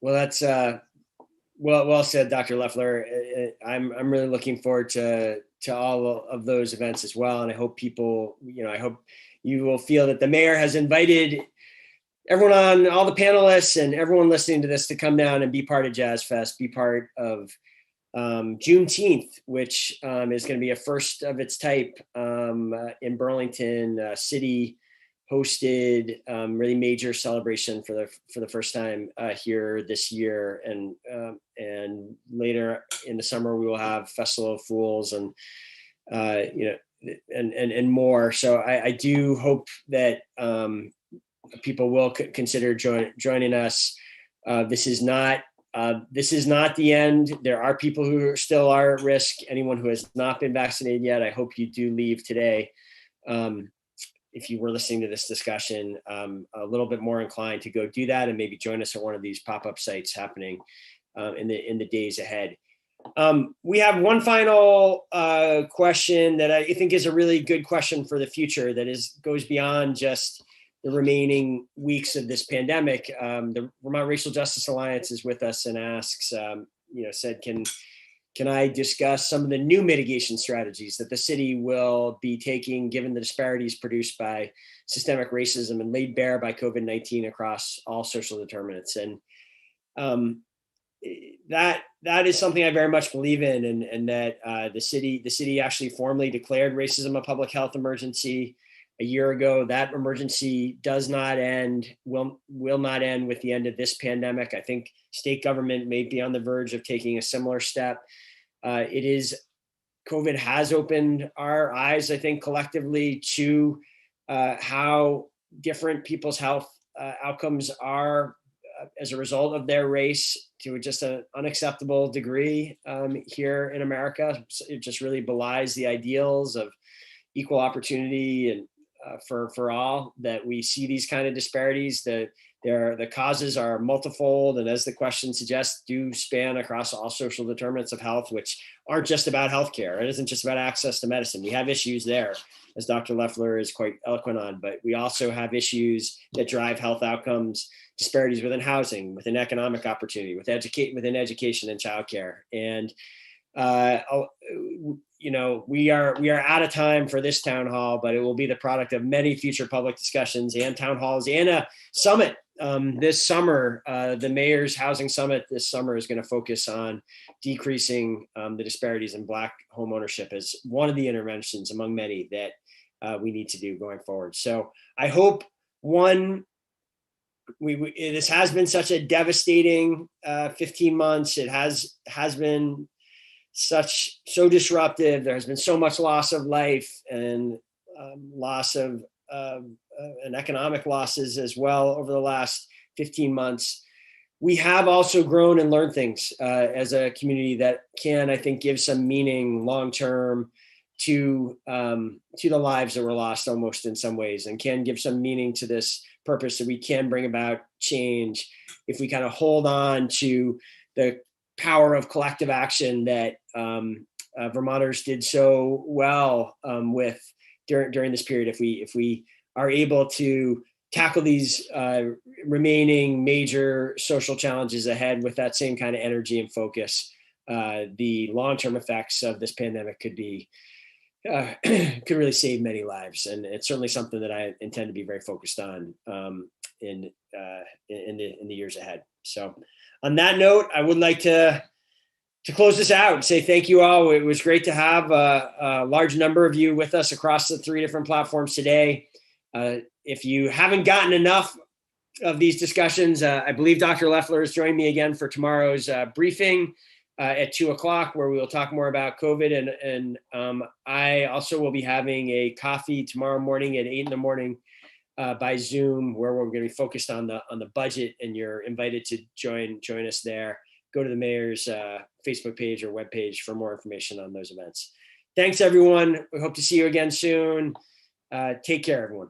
Well, that's well said, Dr. Leffler. I'm really looking forward to all of those events as well, and I hope people, I hope you will feel that the mayor has invited everyone on, all the panelists and everyone listening to this, to come down and be part of Jazz Fest, be part of Juneteenth, which is going to be a first of its type in Burlington. City hosted really major celebration for the first time here this year, and later in the summer we will have Festival of Fools and and more. So I do hope that people will consider joining us. This is not the end. There are people who still are at risk. Anyone who has not been vaccinated yet, I hope you do leave today. If you were listening to this discussion, a little bit more inclined to go do that and maybe join us at one of these pop-up sites happening in the days ahead. We have one final question that I think is a really good question for the future that goes beyond just the remaining weeks of this pandemic. The Vermont Racial Justice Alliance is with us and asks, said, can I discuss some of the new mitigation strategies that the city will be taking given the disparities produced by systemic racism and laid bare by COVID-19 across all social determinants? And that is something I very much believe in, and that the city actually formally declared racism a public health emergency a year ago. That emergency does not end, will not end with the end of this pandemic. I think state government may be on the verge of taking a similar step. COVID has opened our eyes, I think, collectively to how different people's health outcomes are as a result of their race to just an unacceptable degree here in America. It just really belies the ideals of equal opportunity and for all, that we see these kind of disparities. The causes are multifold, and as the question suggests, do span across all social determinants of health, which aren't just about healthcare. It isn't just about access to medicine. We have issues there, as Dr. Leffler is quite eloquent on, but we also have issues that drive health outcomes, disparities within housing, within economic opportunity, within education and childcare. And we are out of time for this town hall, but it will be the product of many future public discussions and town halls and a summit this summer. The Mayor's Housing Summit this summer is going to focus on decreasing the disparities in Black home ownership as one of the interventions among many that we need to do going forward. So I hope, this has been such a devastating 15 months. It has been so disruptive. There has been so much loss of life and loss of and economic losses as well over the last 15 months. We have also grown and learned things as a community that can, I think, give some meaning long-term to the lives that were lost almost in some ways, and can give some meaning to this purpose that we can bring about change if we kind of hold on to the power of collective action that Vermonters did so well with during this period. If we are able to tackle these remaining major social challenges ahead with that same kind of energy and focus, the long-term effects of this pandemic could really save many lives. And it's certainly something that I intend to be very focused on in the years ahead. So on that note, I would like to close this out and say thank you all. It was great to have a large number of you with us across the 3 different platforms today. If you haven't gotten enough of these discussions, I believe Dr. Leffler has joined me again for tomorrow's briefing at 2:00, where we will talk more about COVID. And I also will be having a coffee tomorrow morning at 8 a.m. By Zoom, where we're going to be focused on the budget, and you're invited to join us there. Go to the Mayor's Facebook page or webpage for more information on those events. Thanks, everyone. We hope to see you again soon. Take care, everyone.